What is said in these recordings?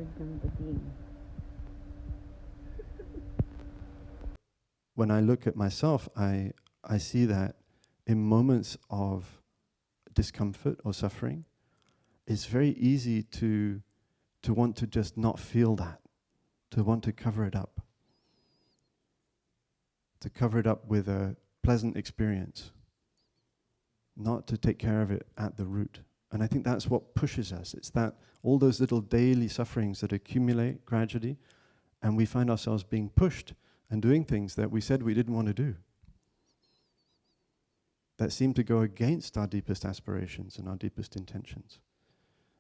word ng bading. When I look at myself, I see that in moments of discomfort or suffering, it's very easy to want to just not feel that, to want to cover it up. To cover it up with a pleasant experience, not to take care of it at the root. And I think that's what pushes us. It's that all those little daily sufferings that accumulate gradually, and we find ourselves being pushed and doing things that we said we didn't want to do, that seem to go against our deepest aspirations and our deepest intentions.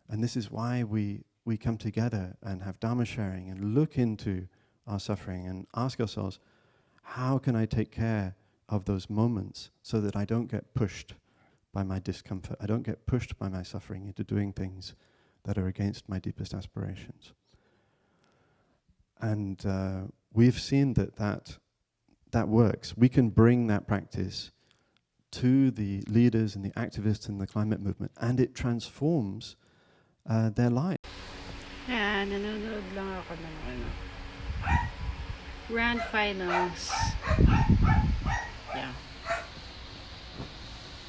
And this is why we come together and have Dharma sharing and look into our suffering and ask ourselves, how can I take care of those moments so that I don't get pushed by my discomfort, I don't get pushed by my suffering into doing things that are against my deepest aspirations. And we've seen that works. We can bring that practice to the leaders and the activists in the climate movement, and it transforms their lives. Nanonood lang ako ng Grand Finals. Yeah.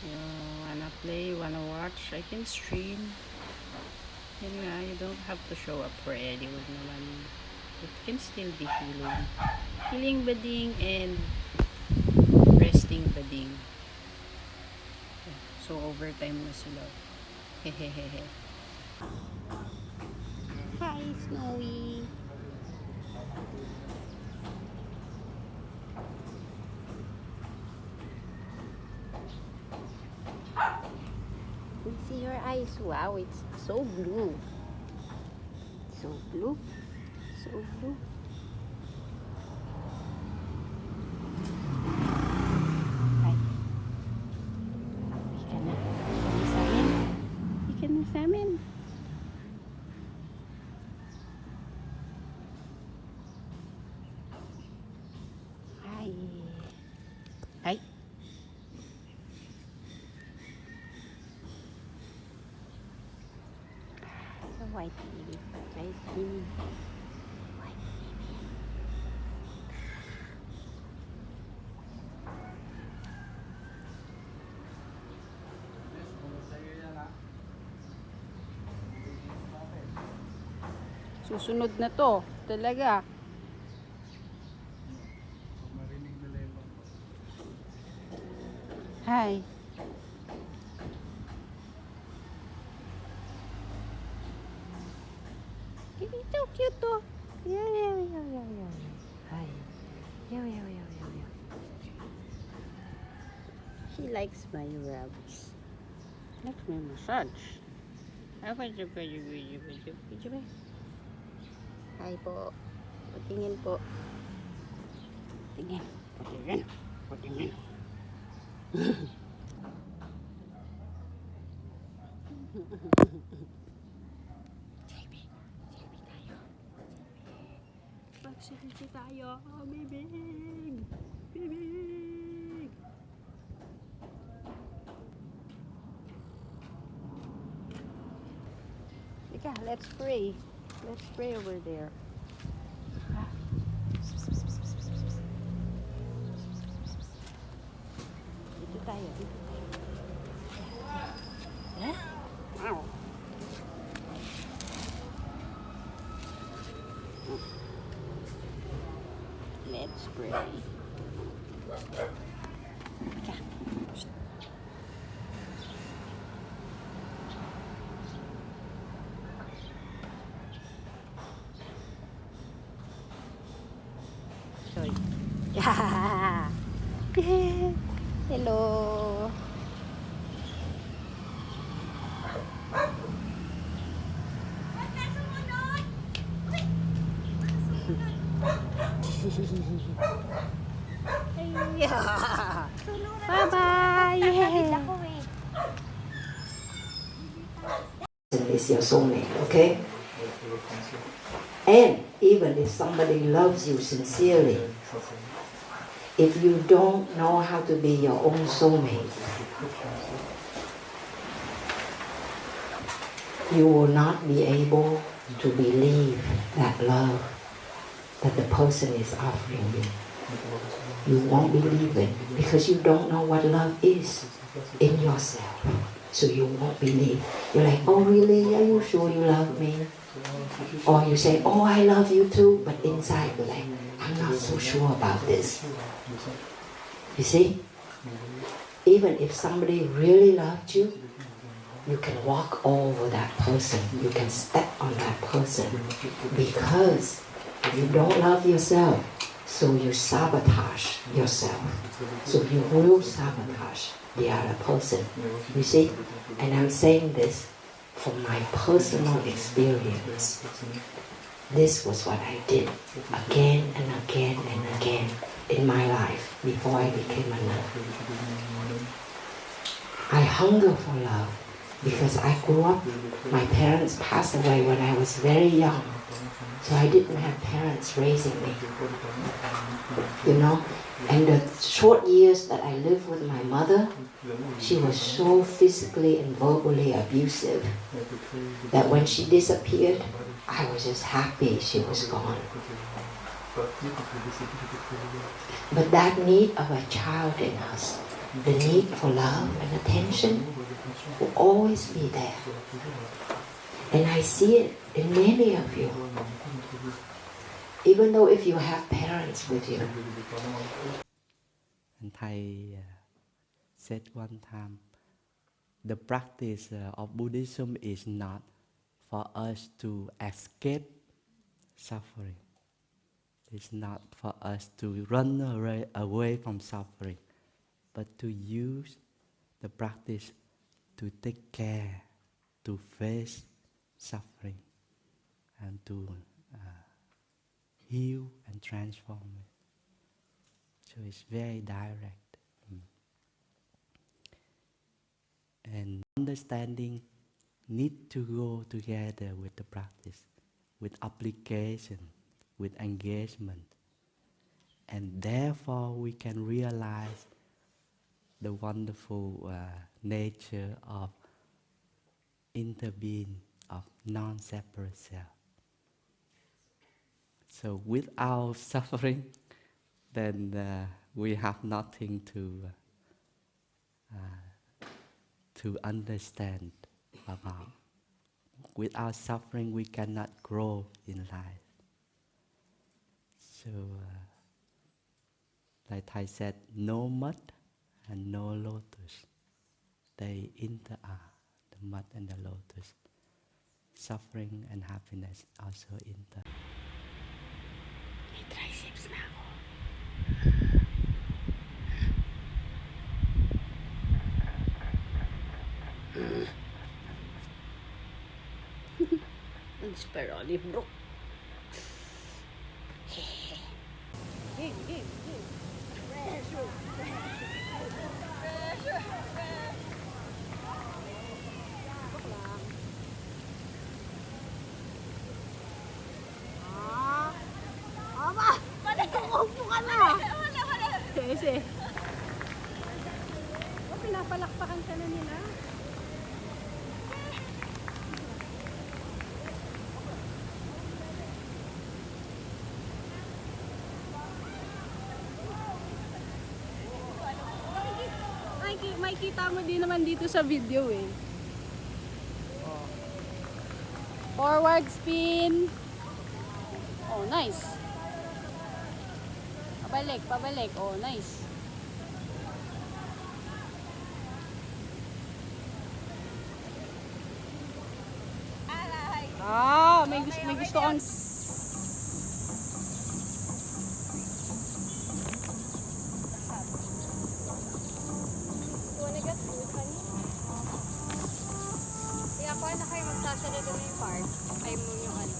You wanna play, wanna watch, I can stream. Anyway, you don't have to show up for anyone naman. It can still be healing. Healing bading and resting bading. So overtime na sila. Hehehehe. Hi, Snowy. We see your eyes. Wow, it's so blue. So blue. So blue. Hi. Ika na. Ika na sa amin. Hi. Hi. The white baby. Nice baby. White baby. Susunod na to. Talaga. Hi. Ito, cute to. Yeah. Hi. Yeah. She likes my rubs. Likes my massage. Hi po. Patingin po. Patingin. Selfie tayo. Mag-selfie tayo. Bibig. Ika, let's pray. Let's pray over there. Dito tayo. Eh? Wow. Let's pray. Ika. Sorry. Yeah. Hello. Bye-bye. Is your soulmate, okay? And even if somebody loves you sincerely, if you don't know how to be your own soulmate, you will not be able to believe that love that the person is offering you. You won't believe it because you don't know what love is in yourself. So you won't believe. You're like, oh really? Are you sure you love me? Or you say, oh I love you too, but inside you're like, I'm not so sure about this. You see? Even if somebody really loved you, you can walk over that person. You can step on that person. Because you don't love yourself, so you sabotage yourself. So you will sabotage the other person. You see? And I'm saying this from my personal experience. This was what I did again and again and again in my life before I became a nun. I hunger for love because I grew up, my parents passed away when I was very young. So I didn't have parents raising me. You know? And the short years that I lived with my mother, she was so physically and verbally abusive that when she disappeared, I was just happy she was gone. But that need of a child in us, the need for love and attention, will always be there. And I see it in many of you. Even though if you have parents with you. And Thầy said one time, the practice of Buddhism is not for us to escape suffering. It's not for us to run away from suffering, but to use the practice to take care, to face suffering, and to heal and transform it. So it's very direct. And understanding need to go together with the practice, with application, with engagement. And therefore we can realize the wonderful nature of interbeing, of non-separate self. So without suffering, then we have nothing to understand about. Without suffering, we cannot grow in life. So, like Thầy said, no mud and no lotus. They interact, the mud and the lotus. Suffering and happiness also interact. May triceps na ako. Ang speroli bro. Game. Pressure. Upo ka na! Kasi. Pinapalakpakan ka na nila. Makikita mo din naman dito sa video eh. Forward spin. Oh, nice. Pabalik. Oh, nice. May gusto kang... Kaya ako na kayo magsasalado na yung part. Ay mo yung ano.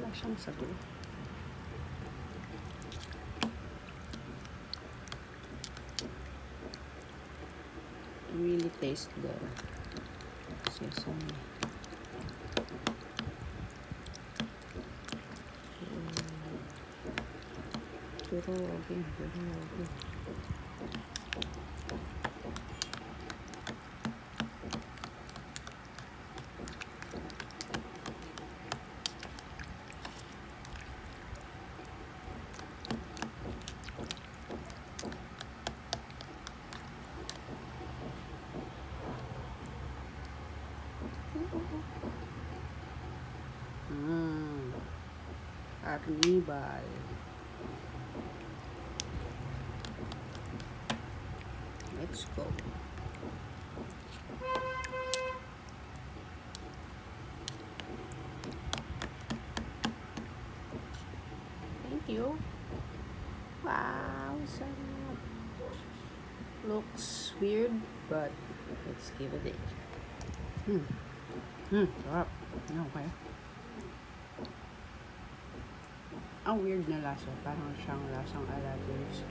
Wala siyang sago. Really taste the sesame. Durog. Carnival. Let's go. Thank you. Wow, sarap. Looks weird, but let's give it a. Sarap. Okay. Ang weird na lasa. Parang siyang lasang alagos.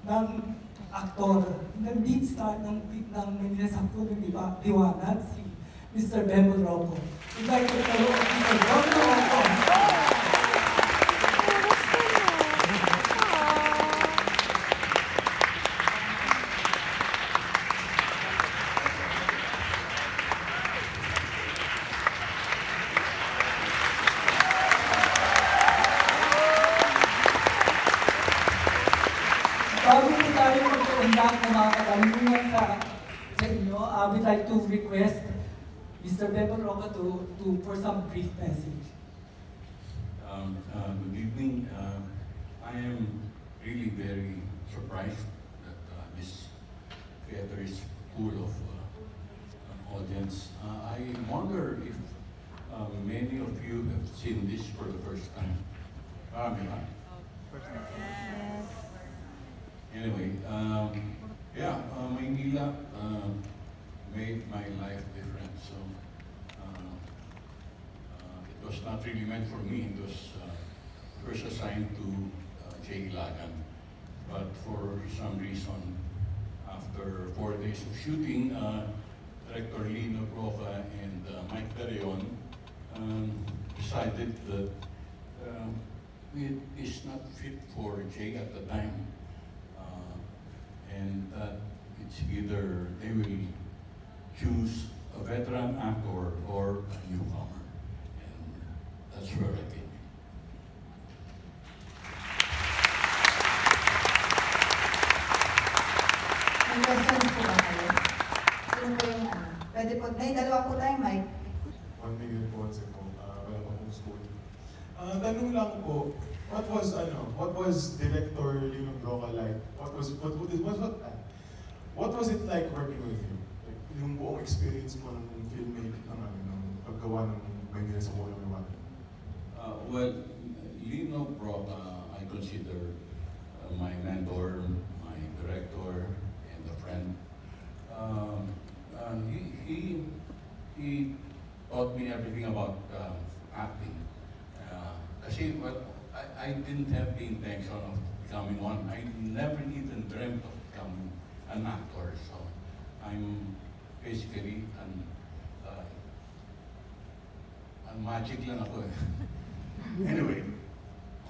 ng aktor, ng lead star ng Manila sa Punong Liwanag, si Mr. Bembol Rocco. We'd like to follow Mr. Bembol Rocco. Bago po tayo mag-conduct ng mga katanungan sa inyo, we'd like to request Mr. Bembol Rocco for some brief message. Good evening. I am really very surprised that this theater is full of an audience. I wonder if many of you have seen this for the first time. Anyway, Maynila made my life different. So it was not really meant for me. It was first assigned to Jay Lagan. But for some reason, after 4 days of shooting, Director Lino Broca and Mike Pereon decided that it is not fit for Jay at the time. And that it's either they will choose a veteran actor or a newcomer. And that's where I came in. May questions po ba kayo? Sino po yung Pwede po, may dalawa po tayong mic. 1 million po kasi po, wala pa pong school. Tanong lang po, what was Director Lino Broca like? What was it like working with him? Like, yung buong experience mo ng filmmaking, ng paggawa ng Maynila sa Punong Liwanag. Well, Lino Broca, I consider my mentor, my director, and a friend. I didn't have the intention of becoming one. I never even dreamt of becoming an actor. So I'm basically an magic lang ako eh. Anyway,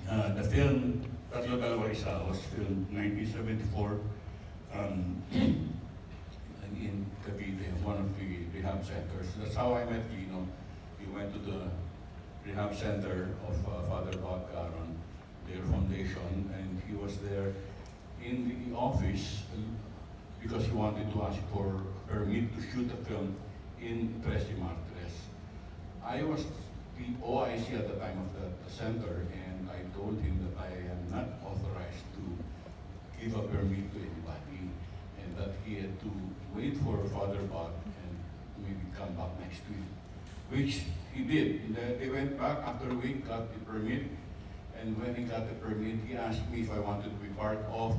the film Tatlo Dalawa Isa was filmed 1974 in Cavite, one of the rehab centers. That's how I met Lino. We went to the rehab center of Father Bob Caron, their foundation, and he was there in the office because he wanted to ask for permit to shoot a film in Tres Martres. I was the OIC at the time of the center, and I told him that I am not authorized to give a permit to anybody, and that he had to wait for Father Bob and maybe come back next week, which he did. They went back after a week, got the permit, and when he got the permit, he asked me if I wanted to be part of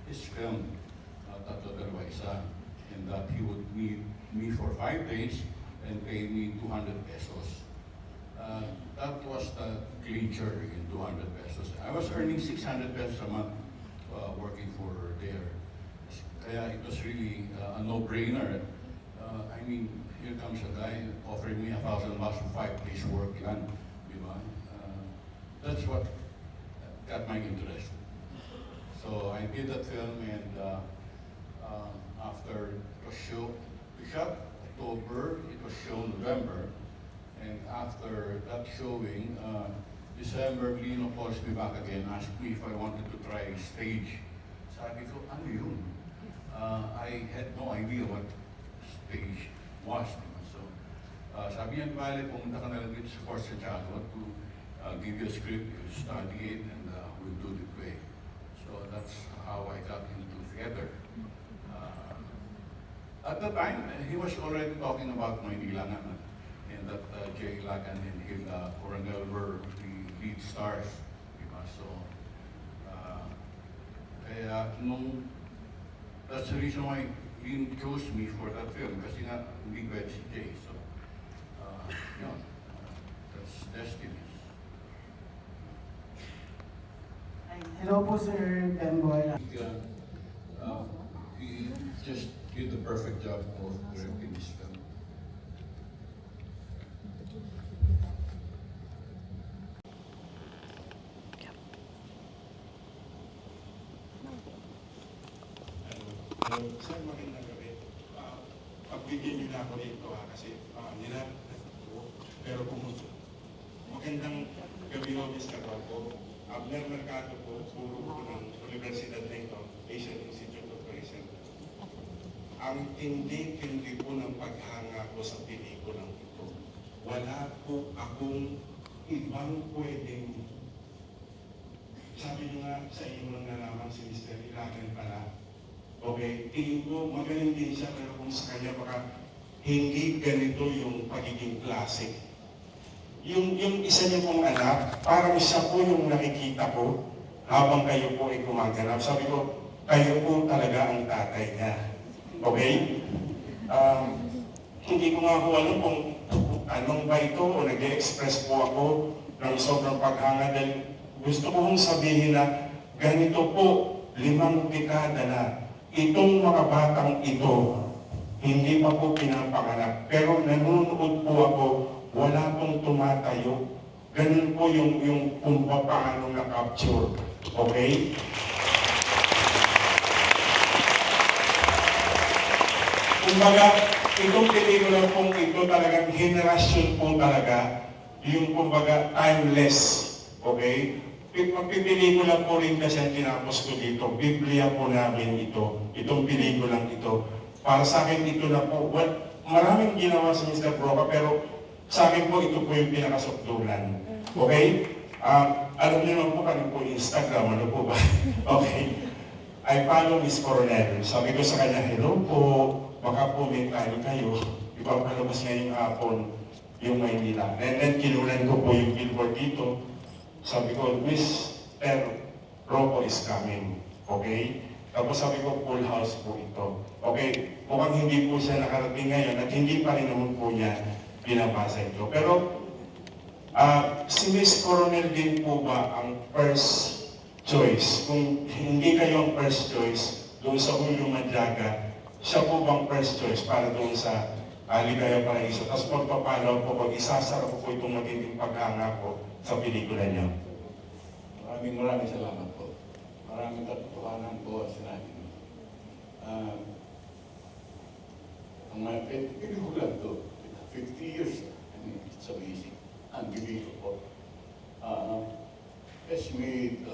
his film, Tatlo Dalawa Isa, and that he would meet me for 5 days and pay me 200 pesos. That was the clincher in 200 pesos. I was earning 600 pesos a month working for there. Kaya it was really a no-brainer. I mean, here comes a guy offering me $1,000 for 5 days work lang, di ba? That's what got my interest. So I did that film, and after it was shot October, it was shown November, and after that showing, December, Lino calls me back again, asked me if I wanted to try stage. Sabi ko, ano yun? I had no idea what stage was. So, sabi niya, vale, pumunta ka na lang dito sa Fort Santiago to give you a script, you study it, and we'll do the play. So that's how I got into theater. At the time, he was already talking about Maynila naman, and that Jay Lagan and Hilda Coronel were the lead stars. Diba? So, kaya that's the reason why he chose me for that film, kasi nga hindi ko si Jay. So, yun, that's destiny. Hello po, Sir Benboy. He just did the perfect job of directing this film. Sir, magandang gabi. Pagbigyan niyo na ako dito kasi nilapit na ito. Pero kung magandang gabi ho, Mr. Rocco. Abner Mercado po, puro po ng Universidad na ito, Asian Institute of Tourism. Ang tindi-tindi po ng paghanga ko sa pelikulang ito. Wala po akong ibang pwedeng, sabi nyo nga sa inyo lang nalaman si Mr. Ilagan pala. Okay, tingin ko magaling din siya, pero kung sa kanya baka hindi ganito yung pagiging classic. Yung isa niyo pong anak, parang siya po yung nakikita ko habang kayo po ay gumaganap. Sabi ko, kayo po talaga ang tatay niya. Okay? Hindi ko nga po alam kung anong ba ito o nag-express po ako ng sobrang paghanga dahil gusto ko sabihin na ganito po, 5 dekada na itong mga batang ito hindi pa po pinapanganak. Pero nanonood po ako, wala pong tumatayo. Ganun po yung kung paano na-capture. Okay? Kumbaga, itong pelikula pong ito talagang generasyon po talaga, yung kumbaga timeless. Okay? Magpipelikula po rin kasi ang tinapos ko dito. Biblia po namin ito. Itong pelikulang ito. Para sa akin ito na po, maraming ginawa sa Mr. Broca, pero sa akin po ito po yung pinakasukdulan. Okay? Alam niyo naman po kami po Instagram, ano po ba? Okay. I follow Miss Coronel. Sabi ko sa kanya, hello po, baka po may tayo kayo. Ipapalabas ngayong hapon yung Maynila. And then kinunan ko po yung billboard dito. Sabi ko, Mr. Rocco is coming. Okay? Tapos sabi ko, full house po ito. Okay? Mukhang hindi po siya nakarating ngayon at hindi pa rin naman po niya binabasa ito. Pero Si Miss Coronel din po ba ang first choice? Kung hindi kayo ang first choice doon sa Julio Madriaga, siya po bang first choice para doon sa Ligaya Paraiso? Tapos magpapalaw po, pag isasara po itong magiging paghanga po sa pelikula niyo. Maraming salamat po. Maraming katotohanan po ang sinabi niyo. Ang pelikula to, 50 years, I mean, it's amazing, unbelievable. Has made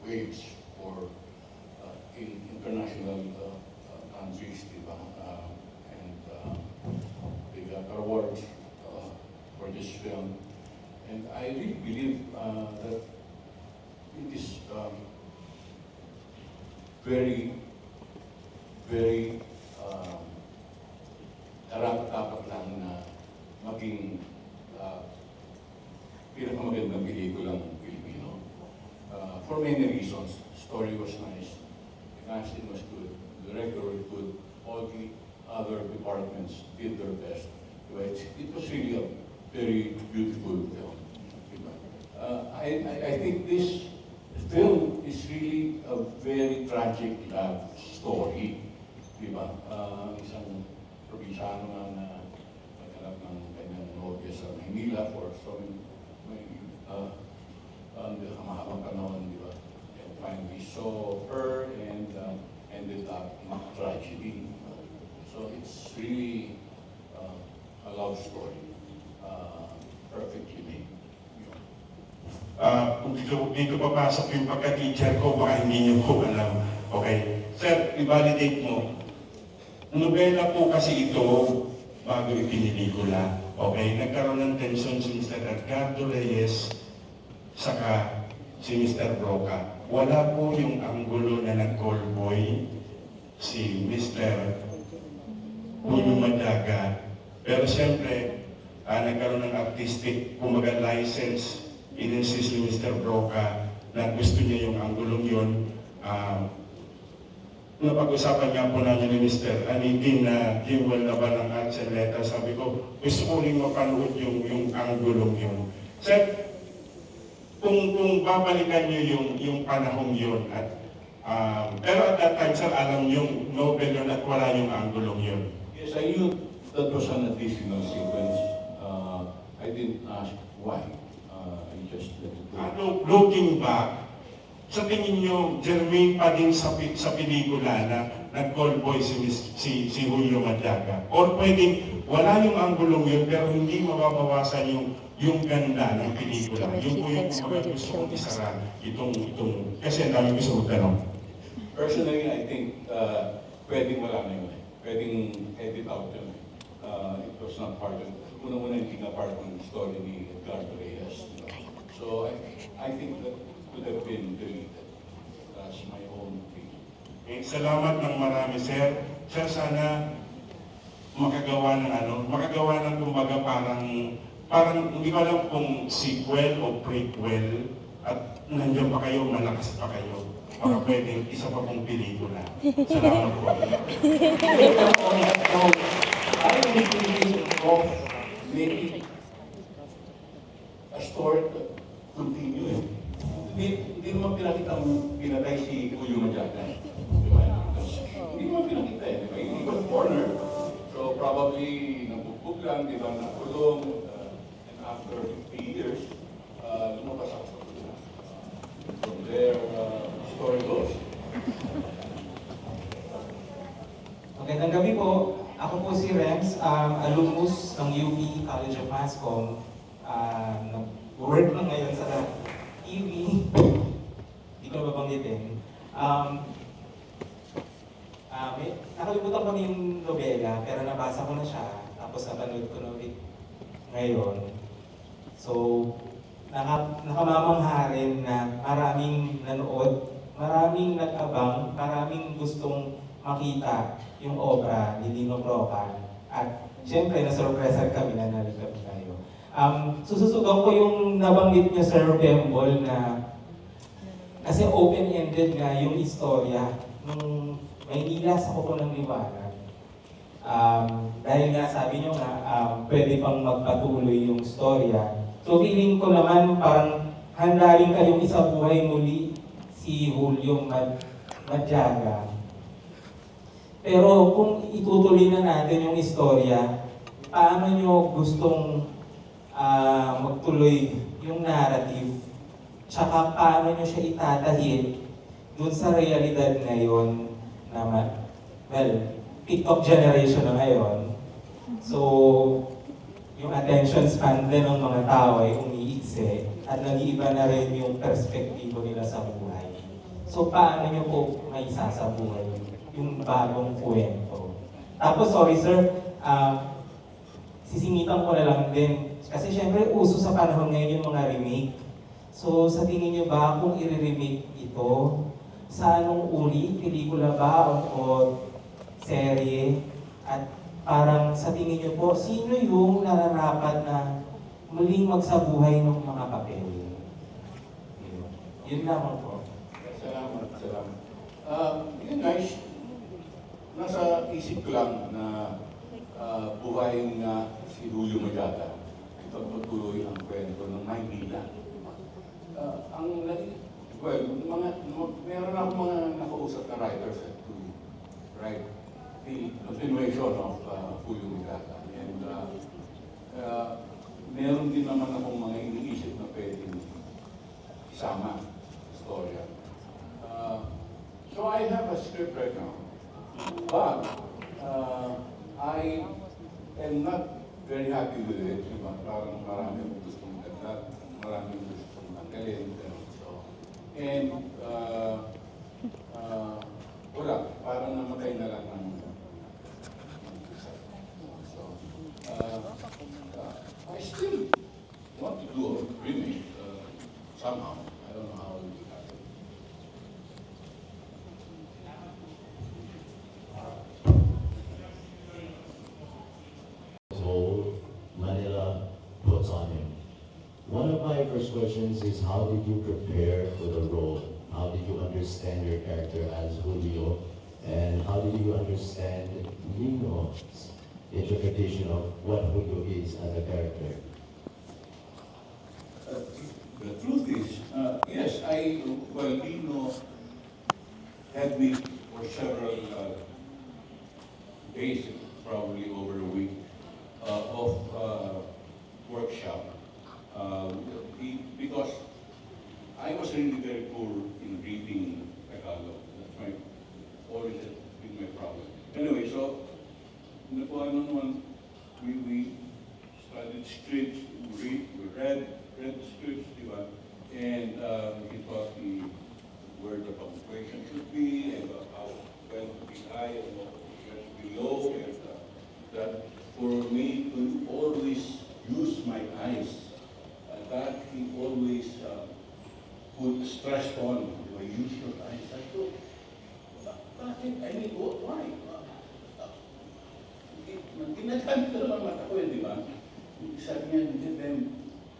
waves for in international countries, diba? And they got awards for this film. And I really believe that it is very, very dapat lang na maging pinakamagandang pelikulang Pilipino. For many reasons. Story was nice, the casting was good, the director was good, all the other departments did their best. It was really a very beautiful film. I think this film is really a very tragic love story. Diba? Isang probinsyano na naghanap ng kanyang nobya sa Maynila for so many mahabang panahon, di ba? And finally saw her and ended up in tragedy. So it's really a love story, perfectly made. Kung dito papasok yung pagka-teacher ko, baka hindi niyo po alam. Okay? Sir, i-validate mo. Nobela po kasi ito bago ipinilikula. Okay? Nagkaroon ng tension si Mr. Edgardo Reyes saka si Mr. Broca. Wala po yung anggulo na nag-call boy si Mr. Julio Madriaga. Pero siyempre, nagkaroon ng artistic, kumaga license, in-insist ni Mr. Broca na gusto niya yung anggulong yun. Napag-usapan nga po namin ni Mr. Anidin na Jewel na ba ng Arts and Letters. Sabi ko, gusto ko rin mapanood yung anggulong yun. Sir, kung babalikan niyo yung panahong yun, at, pero at that time, sir, alam yung Nobel yun at wala yung anggulong yun. Yes, I knew that was an additional sequence. I didn't ask why. I just let it go. Looking back, sa tingin nyo, germane pa din sa pelikula na nag-call boy si Julio Madriaga? Or pwedeng wala yung anggulong yun, pero hindi mababawasan yung ganda ng pelikula. Yung po yung gusto kong isara itong, kasi ang dami gusto kong tanong. Personally, I think pwedeng wala na yun. Pwedeng edit out yun. It was not part of, una-una hindi nga part ng story ni Edgardo Reyes. So I think that could have been deleted. That's my own opinion. Okay, salamat ng marami, sir. Sir, sana makagawa ng kumbaga parang hindi ko alam kung sequel o prequel at nandiyan pa kayo, malakas pa kayo. Baka pwedeng isa pa pong pelikula. Salamat po. I really think of making a story that continue. Hindi naman pinakita ang pinatay si Julio Madriaga. Hindi naman pinakita eh. He was foreigner. So probably nabugbog lang, di ba, nakulong. And after 50 years, lumabas ako sa kulungan. From there, story goes. Magandang gabi po. Ako po si Rems, alumnus ng UP College of Mass Comm. Nag-work lang ngayon sa TV. Hindi ko na babanggitin. Nakalimutan ko na yung nobela, pero nabasa ko na siya. Tapos napanood ko na ulit ngayon. So, nakamamangha rin na maraming nanood, maraming nag-abang, maraming gustong makita yung obra ni Lino Broca. At siyempre, nasurpresa kami na nalagap tayo. Sususugan ko yung nabanggit niya, Sir Bembol, na kasi open-ended nga yung istorya nung Maynila sa Kuko ng Liwanag. Dahil nga sabi niyo nga, pwede pang magpatuloy yung istorya. So feeling ko naman parang handa rin kayong isabuhay muli si Julio Madyaga. Pero kung itutuloy na natin yung istorya, paano nyo gustong magtuloy yung narrative? Tsaka paano nyo siya itatahid dun sa realidad ngayon na, well, TikTok generation na ngayon. So, yung attention span din ng mga tao ay umiikse at nag-iiba na rin yung perspektibo nila sa buhay. So, paano nyo po may sasabuhay yung bagong kwento? Tapos, sorry sir, sisingitan ko na lang din. Kasi syempre, uso sa panahon ngayon yung mga remake. So, sa tingin nyo ba kung i-remake ito, sa anong uri? Pelikula ba o serye? At parang sa tingin nyo po, sino yung nararapat na muling magsabuhay ng mga papel? Yun lamang po. Salamat. Yun guys, nasa isip ko lang na buhayin nga si Julio Madyaga. Ito tutuloy ang kwento ng Maynila. Meron akong mga nakausap na writers to write the continuation of Julio Madyaga. And meron din naman akong mga iniisip na pwedeng isama sa storya. So I have a script right now, but I am not very happy with it. Diba? Parang marami akong gustong dagdag, marami akong gustong tanggalin. And wala, parang namatay na lang ng isa. So, I still want to do a remake somehow. I don't know how it will happen. Role Manila puts on him. One of my first questions is, how did you prepare for the role? How did you understand your character as Julio? And how did you understand Lino's interpretation of what Julio is as a character? The truth is, yes, Lino had me for several days, probably over a week, of workshop. Because I was really very poor in reading Tagalog. That's always been my problem. Anyway, so we studied scripts, we read the scripts, diba? And he taught me where the punctuation should be, and how when to be high and when to be low, and that for me to always use my eyes. That he always put stress on. Do I use your eyes? I thought, why? Tinatanong ko naman mata ko di ba? Sabi niya, then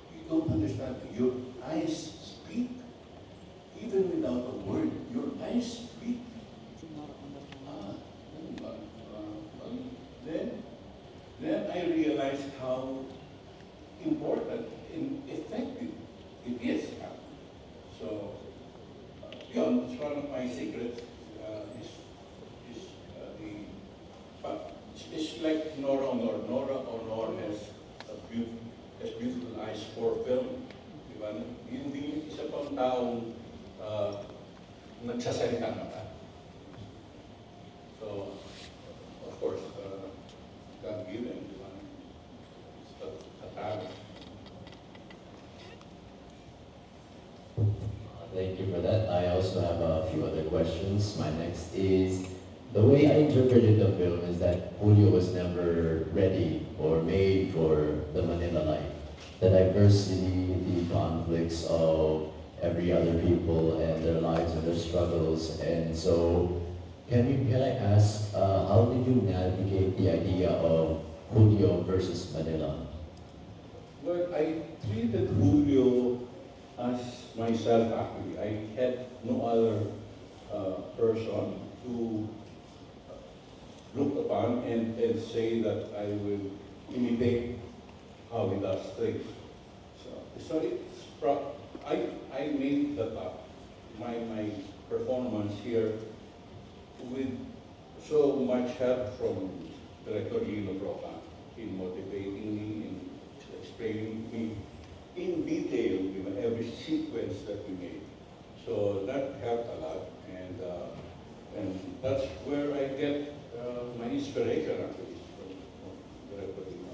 you don't understand. Your eyes speak. Even without a word, your eyes speak. Then I realized how important and effective it is. So, it's one of my secrets. It's like Nora Honor. Nora Honor has beautiful eyes for film. Diba? Hindi isa pang taong nagsasalita mata. So, of course, God given. Diba? It's the talent. Thank you for that. I also have a few other questions. My next is, the way I interpreted the film is that Julio was never ready or made for the Manila life. The diversity, the conflicts of every other people and their lives and their struggles. And so, can I ask, how did you navigate the idea of Julio versus Manila? Well, I treated Julio as myself actually. I had no other person to look upon and say that I will imitate how he does things. So So I made that up, my performance here with so much help from Director Lino Broca in motivating me, in explaining me in detail, every sequence that we made. So that helped a lot, and that's where I get my inspiration actually from Director Lino.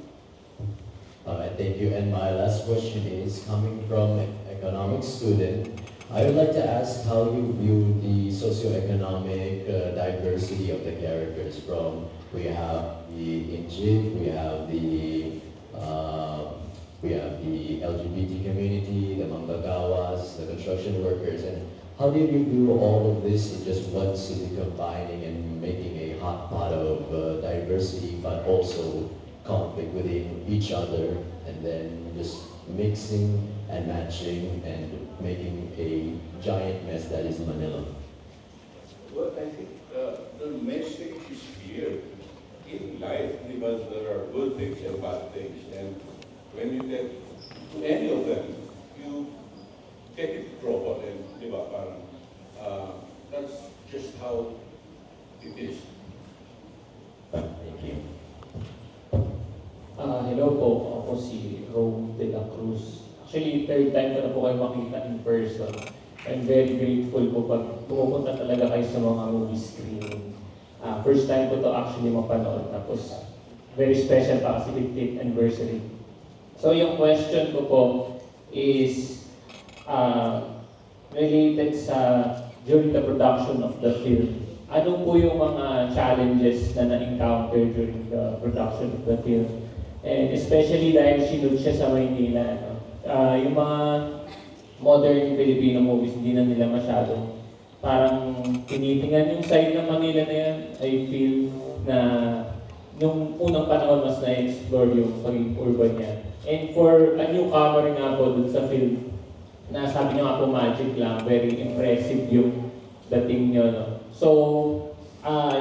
Thank you. And my last question is, coming from an economics student, I would like to ask how you view the socioeconomic diversity of the characters. We have the Injib, we have the LGBT community, the Manggagawas, the construction workers, and how did you view all of this in just one city, combining and making a hot pot of diversity, but also conflict within each other, and then just mixing and matching and making a giant mess that is Manila? Well, I think the message is clear. In life, because there are good things and bad things, and when you get to any of them, you get into trouble, and that's just how it is. Thank you. Hello po, ako si Rome de la Cruz. Actually, third time ko na po kayo makita in person. I'm very grateful po pag pumupunta talaga kayo sa mga movie screening. First time ko to actually mapanood. Tapos, very special pa kasi 15th anniversary. So, yung question ko po is related sa during the production of the film. Ano po yung mga challenges na na-encounter during the production of the film? And especially dahil sinod siya sa Maynila, no? Yung mga modern Filipino movies, hindi na nila masyado parang tinitingnan yung side ng Manila na yan. I feel na nung unang panahon mas na-explore yung pagiging urban niya. And for a newcomer nga po dun sa film, na sabi niyo nga po magic lang, very impressive yung dating niyo, no? So,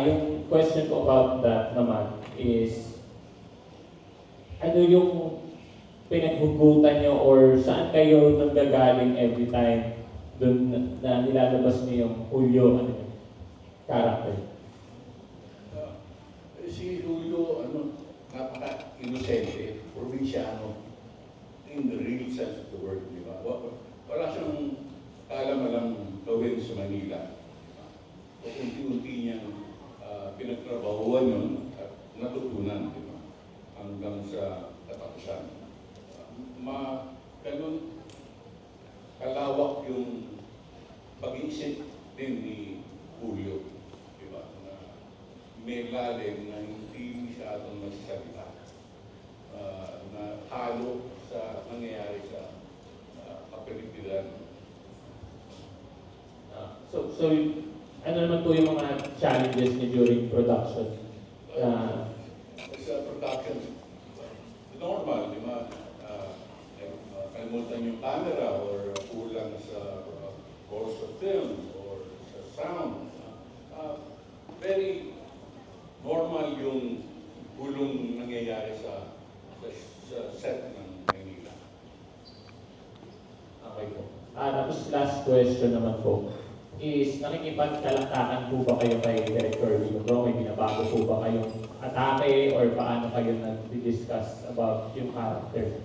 yung question ko about that naman is, ano yung pinaghugutan nyo or saan kayo nanggagaling every time doon na nilalabas niyo yung Julio character? Si Julio, napaka-inosente, probinsyano, in the real sense of the word, di ba? Wala siyang alam-alam gawin sa Manila. Unti-unti niyang pinagtrabahuan yun at natutunan, di ba? Hanggang sa katapusan. Ganun kalawak yung pag-iisip din ni Julio, di ba? Na may lalim na hindi masyadong magsasalita, na halo sa nangyayari sa kapaligiran. So, ano naman po yung mga challenges niyo during production? Sa production, normal, di ba? Kalimutan yung camera or kulang sa course of film or sa sound. Very normal yung gulong nangyayari sa set ng Manila. Okay po. Tapos last question naman po is, nakikipagtalaktakan po ba kayo kay Director Lino Bro? May binabago po ba kayong atake or paano kayo nag-discuss about yung character?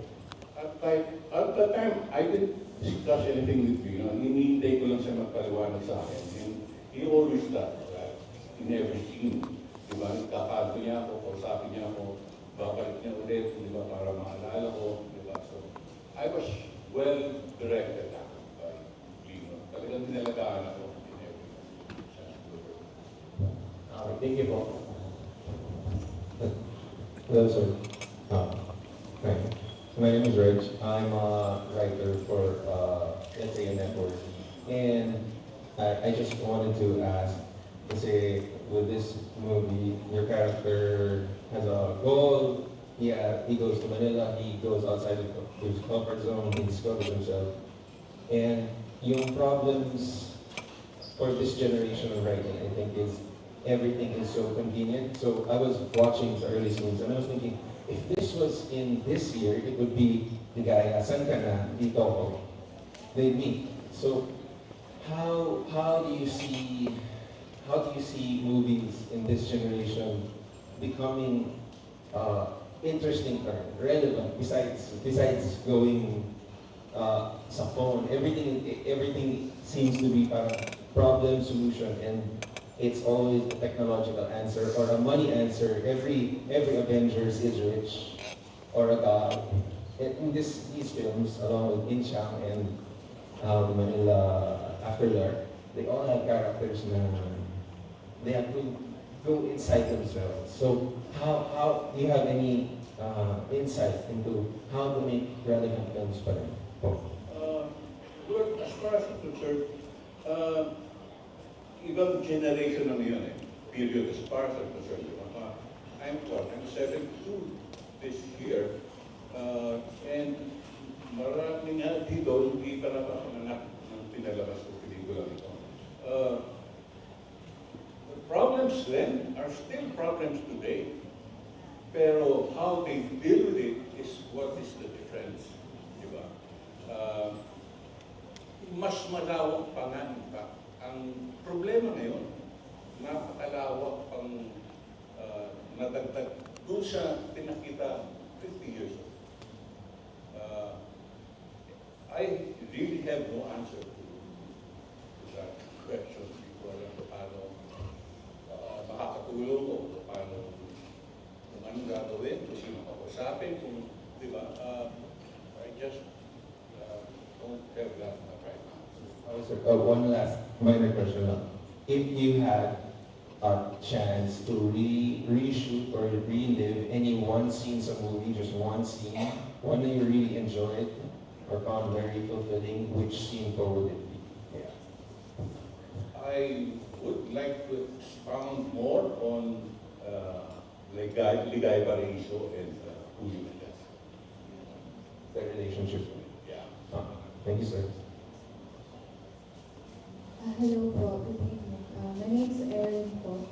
At that time, I didn't discuss anything with Lino. Hinihintay ko lang siya magpaliwanag sa akin. And he always does that in every scene. Diba? Nagkakanto niya ako, kausapin niya ako, babalik niya ulit, diba? Para maalala ko. Diba? So, I was well directed by Lino. Talagang dinalagaan ako in every sense of the word. Okay, thank you po. Hello, sir. Hi. My name is Reg. I'm a writer for SA Network. And I just wanted to ask, kasi with this movie, your character has a goal. He goes to Manila, he goes outside of his comfort zone, he discovers himself. And yung problems for this generation of writing, I think, is everything is so convenient. So I was watching the early scenes and I was thinking, if this was in this year, it would be ligaya, san ka na, dito ako. They meet. So how do you see movies in this generation becoming interesting or relevant besides going sa phone? Everything seems to be problem solution, and it's always a technological answer or a money answer. Every Avengers is rich or a god. In these films, along with Inchang and Manila After Dark, they all have characters na they have to go inside themselves. So how do you have any insight into how to make relevant films pa rin? Well, as far as I'm concerned, ibang generation na yun period as far as I'm concerned. I'm 72 this year, and marami nga dito, hindi pa napanganak ng pinalabas ko pelikula nito. The problems then are still problems today, pero how they deal with it is what is the difference, di ba? Mas malawak pa nga, in fact. Ang problema ngayon, napakalawak pang nadagdag doon sa pinakita 50 years ago. I really have no answer to that question. Hindi ko alam paano makakatulong o paano kung anong gagawin, kung sino makausapin, kung, di ba, I just don't have that right now. One last minor question. If you had a chance to reshoot or relive any one scene of a movie, just one scene, one that you really enjoyed or found very fulfilling, which scene would it be? Yeah. I would like to expound more on Ligay Paraiso and Julio Mendez. The relationship. Yeah. Thank you, sir. Hello po, good evening. My name is Erin po.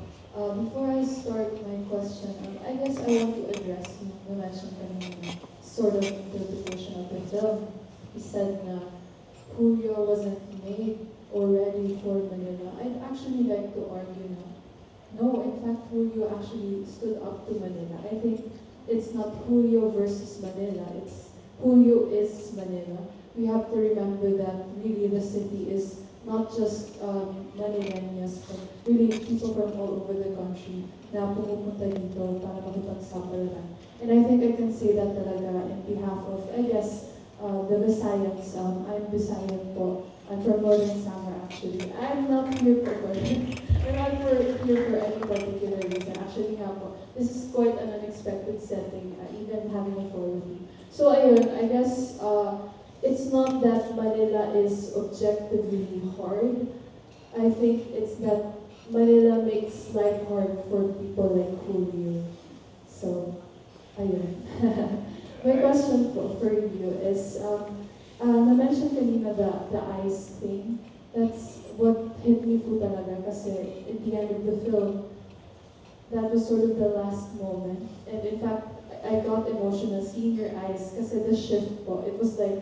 Before I start my question, I guess I want to address the mention kanina, sort of interpretation of the film. He said na Julio wasn't made or ready for Manila. I'd actually like to argue na no, in fact, Julio actually stood up to Manila. I think it's not Julio versus Manila, it's Julio is Manila. We have to remember that really the city is not just Manileños, but really people from all over the country na pumupunta dito para makipagsapalaran. And I think I can say that talaga in behalf of, I guess, the Visayans. I'm Visayan po. I'm from Northern Samar actually. I'm not here for I'm not here for any particular reason. Actually nga po, this is quite an unexpected setting, even having a floor with me. So ayun, I guess, it's not that Manila is objectively hard. I think it's that Manila makes life hard for people like Julio. So, ayun. My question for you is, na-mention kanina the ice thing. That's what hit me po talaga kasi at the end of the film, that was sort of the last moment. And in fact, I got emotional seeing your eyes kasi the shift po, it was like,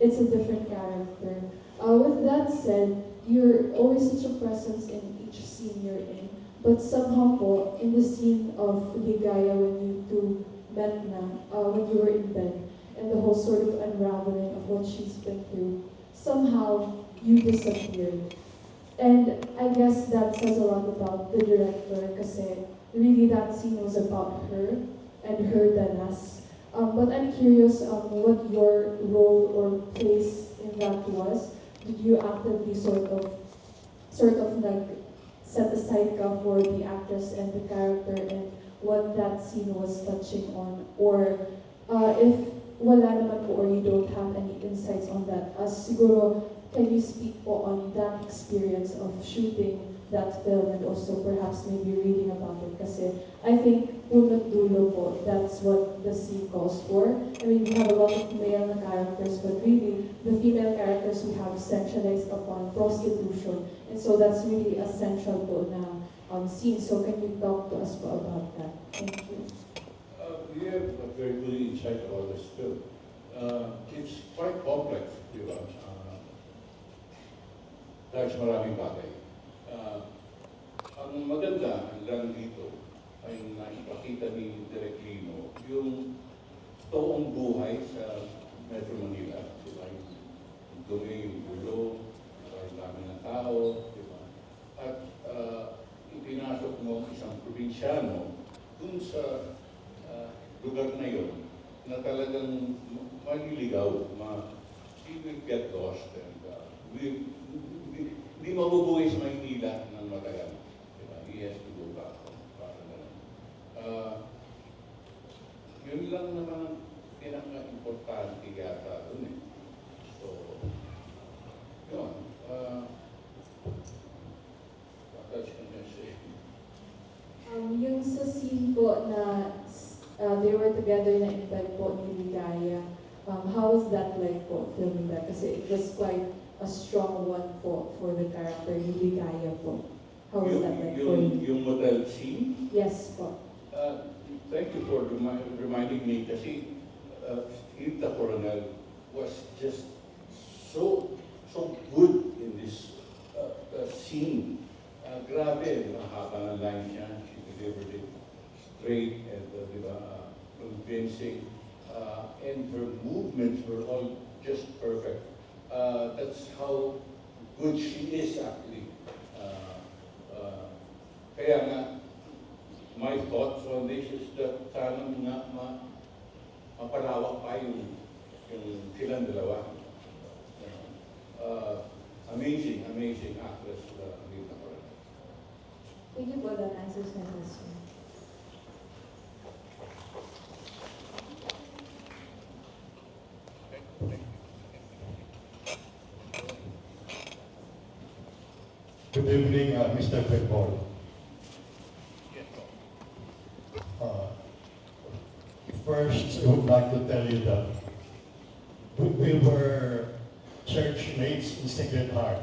it's a different character. With that said, you're always such a presence in each scene you're in. But somehow po, in the scene of Ligaya when you two met na, when you were in bed, and the whole sort of unraveling of what she's been through, somehow you disappeared. And I guess that says a lot about the director kasi really that scene was about her and her than us. But I'm curious what your role or place in that was. Did you actively sort of like set aside ka for the actress and the character and what that scene was touching on? Or if wala naman po or you don't have any insights on that, siguro can you speak po on that experience of shooting that film and also perhaps maybe reading about it? Kasi I think punot dulo po, that's what the scene calls for. I mean, we have a lot of male characters, but really the female characters we have centralized upon prostitution. And so that's really a central po na scenes. So can you talk to us about that? Thank you. We have a very good insight about this film. It's quite complex, di ba? Dahil sa maraming bagay. Ang maganda lang dito ay nakipakita ni Direk Lino yung toong buhay sa Metro Manila. Di ba? Yung dumi, yung gulo, yung dami ng tao, di ba? At ipinasok mo isang probinsyano dun sa lugar na yun na talagang maliligaw, he will get lost and hindi mabubuhay sa Maynila ng matagal. Diba? He has to go back home. Parang ganun. Yun lang naman ang pinaka-importante yata dun eh. So, yun. What else can I say? Yung sa scene po na they were together na invite po ni Ligaya, how was that like po, filming that? Kasi it was quite a strong one po for the character ni Ligaya po. How was that like for you? Yung model scene? Yes po. Thank you for reminding me kasi Hilda Coronel was just so good in this scene. Grabe, mahaba ng line niya. She delivered it straight and convincing. And her movements were all just perfect. That's how good she is actually. Kaya nga, my thoughts on this is that sana nga mapalawak pa yung silang dalawa. Amazing actress, Rita Coronel. Thank you for that answer, Senator. Good evening, Mr. Bedmore. First, I would like to tell you that we were church mates in Sacred Heart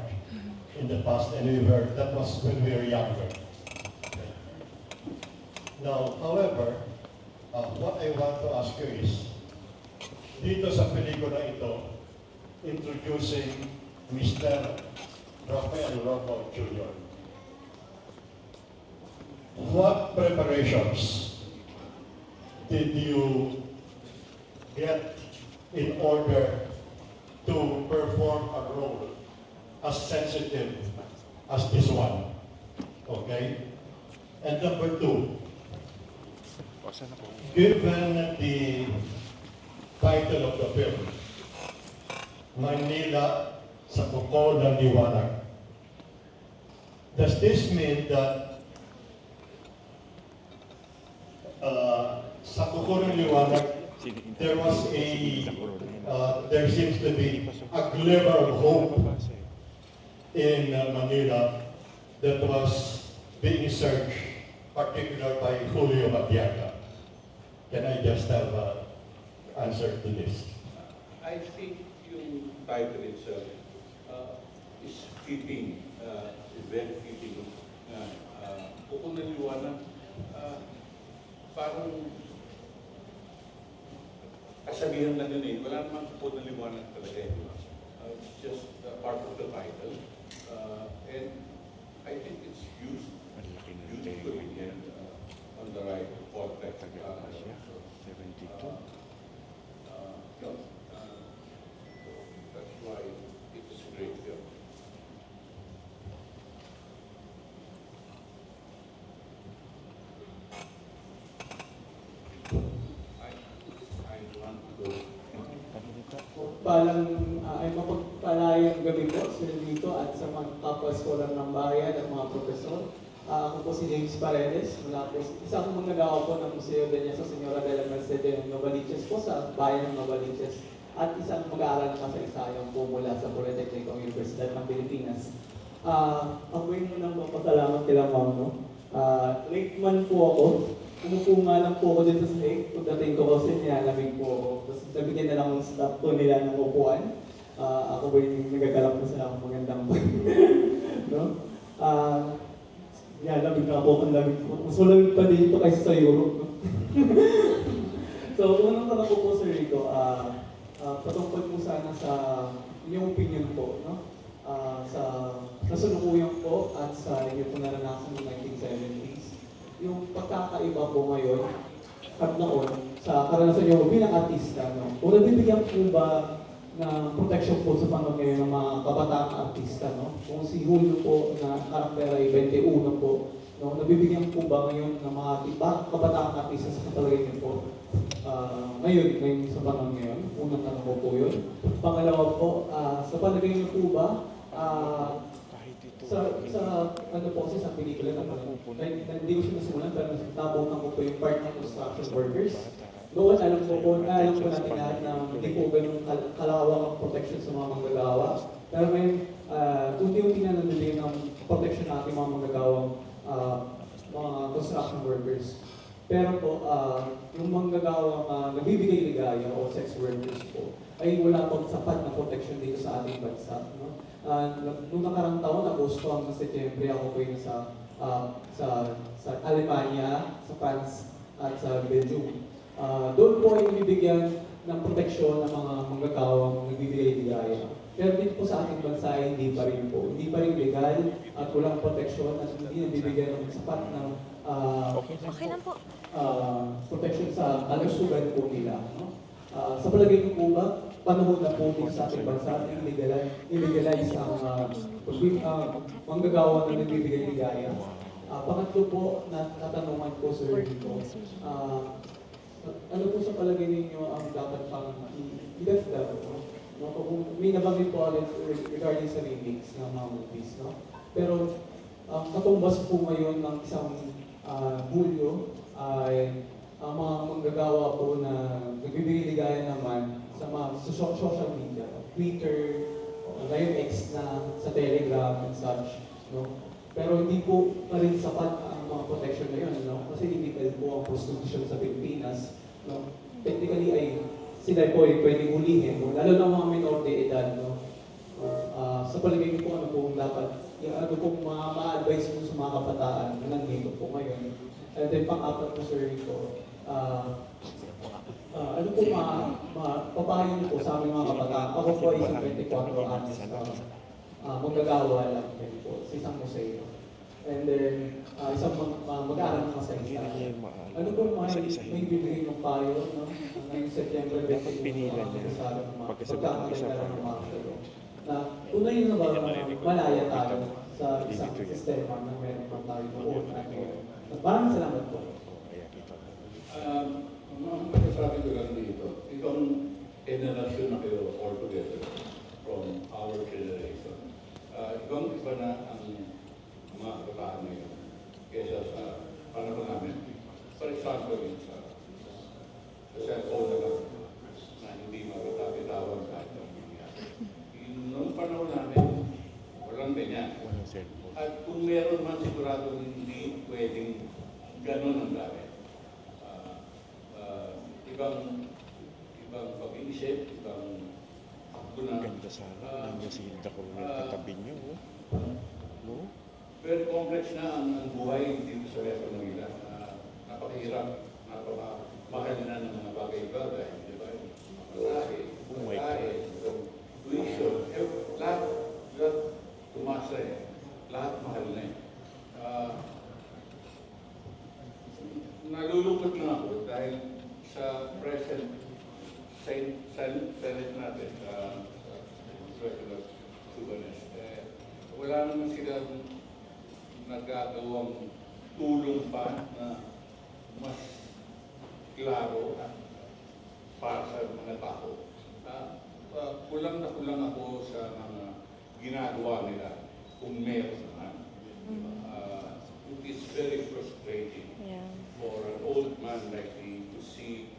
in the past, and that was when we were younger. Now, however, what I want to ask you is, dito sa pelikula ito, introducing Mr. Rafael Rocco Jr. What preparations did you get in order to perform a role as sensitive as this one? Okay? And number two, given the title of the film, Manila sa Bukod ng Liwanag, does this mean that sa Bukod ng Liwanag there seems to be a glimmer of hope in Manila that was being searched, particularly by Julio Matiaga? Can I just have an answer to this? I think yung title itself is fitting, is very fitting. Bukod ng Liwanag, parang kasabihan lang yun eh. Wala namang Bukod ng Liwanag talaga eh. It's just part of the title. And I think it's used beautifully and on the right context. That's why it is a great film. Ay mapagpalayang gabi po sila dito at sa mga kapwa-eskolar ng bayan at mga profesor. Ako po si James Paredes, mula po isa akong manggagawa po ng Museo de Niña sa Señora de la Merced de Novaliches po sa bayan ng Novaliches at isang mag-aaral ng kasaysayang po mula sa Politeknikong Universidad ng Pilipinas. Ako yung munang papasalamat kila Ma'am, no? Late man po ako. Umupo nga lang po ako dito sa lake. Pagdating ko kasi nilalamig po ako. Tapos nabigyan na lang ng staff po nila ng upuan. Ako po yung nagagalap po sa magandang no? Nilalamig na ako, ang lamig ko. Mas malamig pa dito kaysa sa Europe. No? So, unang tanong ko po, Sir Rico, patungkol po sana sa inyong opinion po, no? Sa kasalukuyan po at sa inyong po naranasan ng 1970s. Yung pagkakaiba po ngayon at noon sa karanasan niyo bilang artista, no? Kung nabibigyan po ba na protection po sa panahon ngayon ng mga kabataang artista, no? Kung si Julio po na karakter ay 21 po, no? Nabibigyan po ba ngayon ng mga kabataang artista sa palagay niyo po? Ngayon sa panahon ngayon, unang tanong ko po yun. Pangalawa po, sa palagay niyo po ba, sa ano po kasi sa pelikula naman, hindi ko siya nasimulan pero nabutan ko po yung part ng construction workers. Noon alam po natin lahat na hindi po ganun kalawang ang protection sa mga manggagawa. Pero ngayon, unti-unti na nabili ng protection natin mga manggagawang mga construction workers. Pero po, yung manggagawang nagbibigay ligaya o sex workers po, ay wala pong sapat na protection dito sa ating bansa. No? Noong nakarang taon, Agosto hanggang Setyembre, ako po yung sa Alemania, sa France, at sa Belgium. Doon po ay bibigyan ng proteksyon ng mga manggagawang nagbibigay ligaya. Pero dito po sa ating bansa ay hindi pa rin po. Hindi pa rin legal at walang proteksyon at hindi nabibigyan ng sapat ng protection sa kalusugan po nila. No? Sa palagay ko po ba, panahon na po dito sa ating bansa na illegalize ang manggagawa na nagbibigay ligaya. Pangatlo po, natanungan ko Sir Rico, ano po sa palagay ninyo ang dapat pang i-dagdag? No? May nabanggit po ulit regarding sa remakes ng mga movies. No? Pero katumbas po ngayon ng isang Hulyo ay ang mga manggagawa po na nagbibigay ligaya naman sa mga social media, Twitter, ngayon X na, sa Telegram and such. No? Pero hindi po pa rin sapat ang mga protection na yun, no? Kasi limited po ang prostitution sa Pilipinas. No? Technically ay sila po ay pwedeng hulihin, no? Lalo na mga minor de edad. No? Sa palagay ko po ano po dapat, ano po ma-advise mo sa mga kabataan na nandito po ngayon. And then pang-apat po Sir Rico, ano po papayo niyo po sa aming mga kabataan? Ako po ay isang 24 anos manggagawa lang din po sa isang museo. And then, isang mag-aaral ng masalita. Ano po may bibigay ng payo, no? Ngayong September 21, kasalo ng mga pagkakaganda ng mga kayo. Na tunay na ba malaya tayo sa isang sistema na meron pa tayo noon. Maraming salamat po. Ang masasabi ko lang dito, itong generation na kayo all together from our generation. Ibang iba na ang mga kabataan ngayon kaysa sa panahon namin. For example, sa cellphone na lang na hindi magkakabitawan kahit ang nangyari. Noong panahon namin, walang ganyan. At kung meron man sigurado hindi pwedeng ganun ang dami. Ibang pag-iisip, ibang hakuna. Ganda sana, yung si Hilda Coronel katabi niyo. No? Very complex na ang buhay dito sa Metro Manila. Napakahirap, napakamahal na ng mga bagay-bagay. Di ba? Pagkain, tuition, lahat tumasa eh. Lahat mahal na eh. Nalulungkot na ako dahil sa present Senate natin, President Subanes, wala naman silang nagagawang tulong pa na mas klaro para sa mga tao. Kulang na kulang ako sa mga ginagawa nila kung meron naman. It is very frustrating for an old man like me to see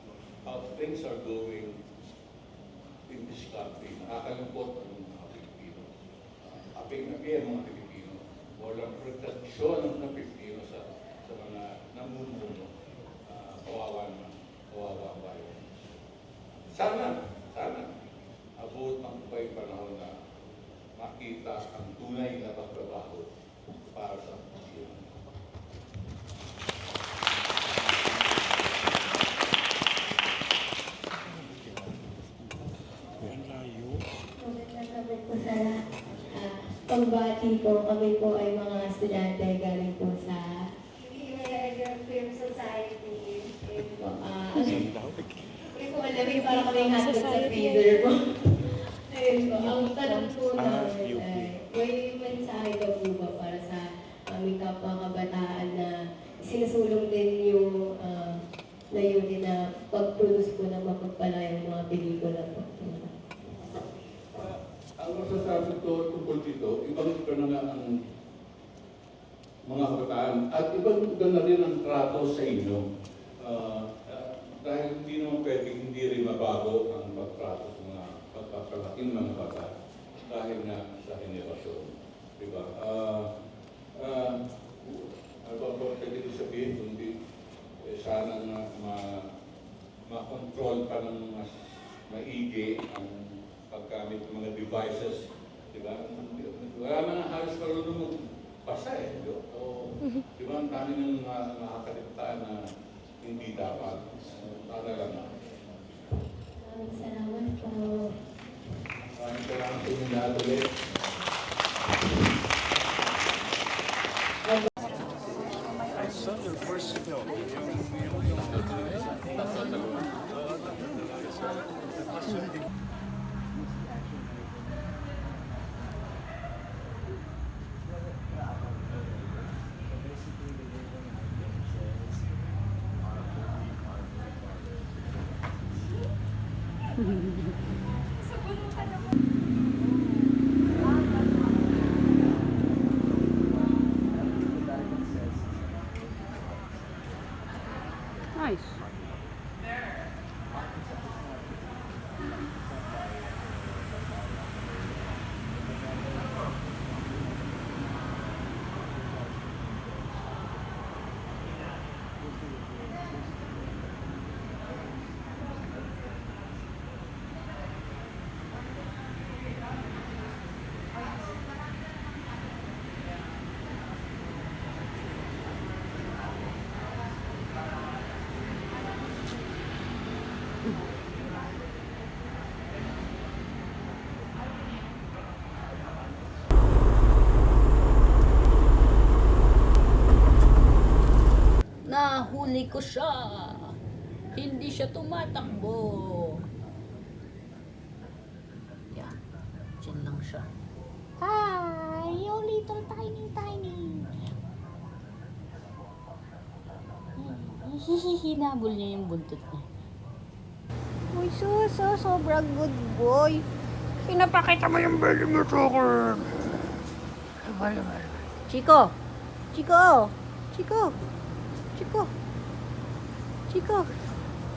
how things are going in this country. Nakakalungkot ang mga Pilipino. Aping-aping ang mga Pilipino. Walang proteksyon ng mga Pilipino sa mga namumuno. Kawawa naman. Kawawa bayan. Sana abot ang pa'y panahon na makita ang tunay na pagtrabaho para sa Pilipino. pambati po. Kami po ay mga estudyante galing po sa American Film Society. Ayun po. Hindi ko alam yung parang kami hatid sa freezer po. Ayun po. Ang tanong po namin ay, may mensahe ka po ba para sa aming kapwa kabataan na sinusulong din yung layunin na pag-produce po ng mapagpalayang mga pelikula po? Ang masasabi ko tungkol dito, ibang ito na nga ang mga kabataan at ibang na rin ang trato sa inyo. Dahil hindi naman pwedeng hindi rin mabago ang pagtrato sa mga pagpapalaking mga bata dahil nga sa henerasyon. Diba? Ano ba pwede sabihin kundi sana na ma-control pa ng mas maigi ang paggamit ng mga devices, di ba? Wala na halos marunong magbasa eh. Di ba? Ang dami ng nakakaligtaan na hindi dapat. Sana lang na. Maraming salamat po. Maraming salamat sa inyo lahat ulit. I saw your first film. Nice. Nahuli ko siya. Hindi siya tumatakbo. Yan. Diyan lang siya. Hi! You little tiny. Hinabol niya yung buntot niya. Uy, Suso, sobrang good boy. Pinapakita mo yung belly mo sa akin. Chico!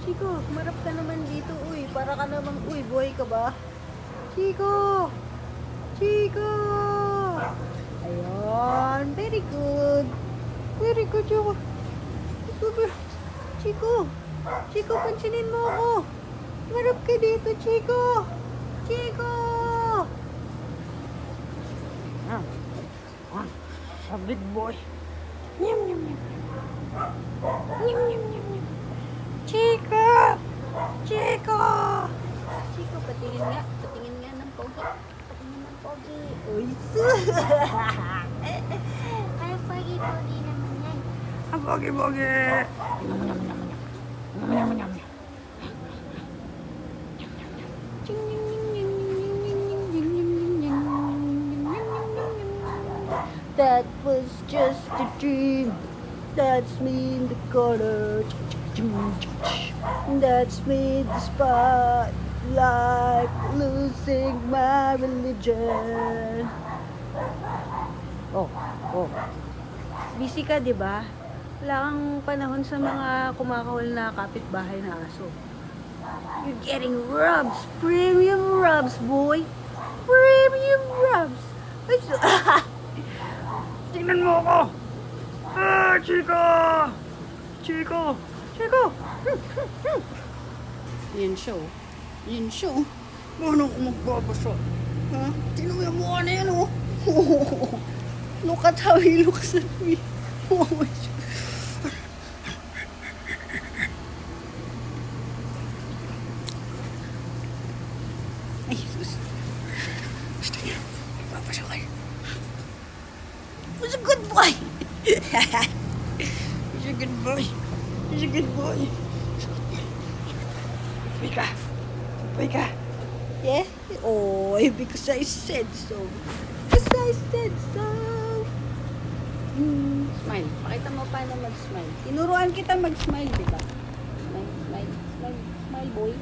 Chico, marap ka naman dito, uy. Para ka namang, uy, buhay ka ba? Chico! Ayan, very good, Chico. Chico, pansinin mo ako. Marap ka dito, Chico! Sa big boy. Nyam. Chico, patingin nga ng pogi. Uy, Ay, pogi-pogi naman yan. ang pogi. That was just a dream. That's me in the corner. That's me in the spotlight, losing my religion. Oh. Busy ka, di ba? Wala kang panahon sa mga kumakawal na kapitbahay na aso. You're getting rubs. Premium rubs, boy. Premium rubs. Tingnan mo ako. Chico. Yan siya. Paano ako magbabasa? Ha? Tingnan mo yung mukha na yan, oh. Look at how he looks at me. Oh my God. Ay, Jesus. Gusto niya. Papasok kayo. He's a good boy. He's a good boy. Pika. Pika. Yeah? Oh, because I said so. Because I said so. Smile. Pakita mo paano mag-smile. Tinuruan kita mag-smile, di ba? Smile, smile, smile. Smile, boy.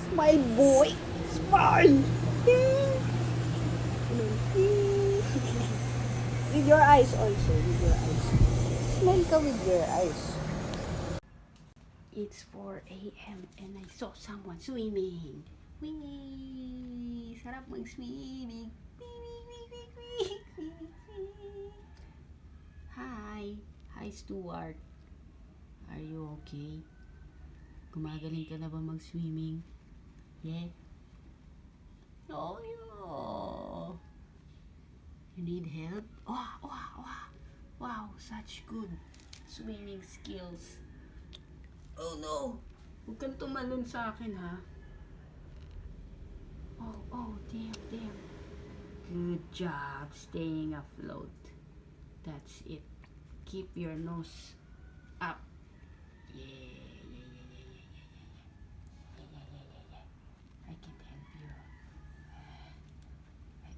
Smile, boy. Smile. Yeah. With your eyes also. With your eyes. Smile ka with your eyes. It's 4 a.m. and I saw someone swimming. Wee! Sarap mag-swimming. Hi! Hi, Stuart. Are you okay? Gumagaling ka na ba mag-swimming? Yeah? Oh, yeah. You need help? Wow, such good swimming skills. Oh no! Huwag kang tumalon sa akin, ha? Oh, damn. Good job staying afloat. That's it. Keep your nose up. Yeah. I can help you.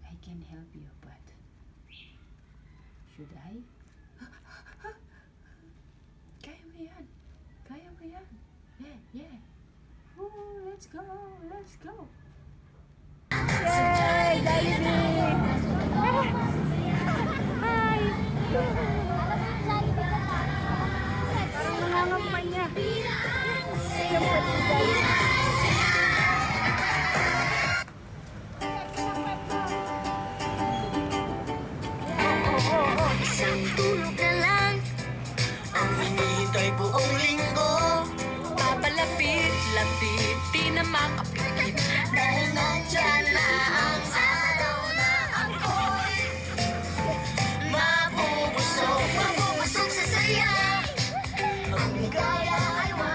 I can help you, but should I? Kaya mo yan. Yeah. Oh, let's go. Yay, diving! Hi! Parang nangangampay niya. Isang tulog na lang ang hinihintay buong linggo. Papalapit, di na makapit.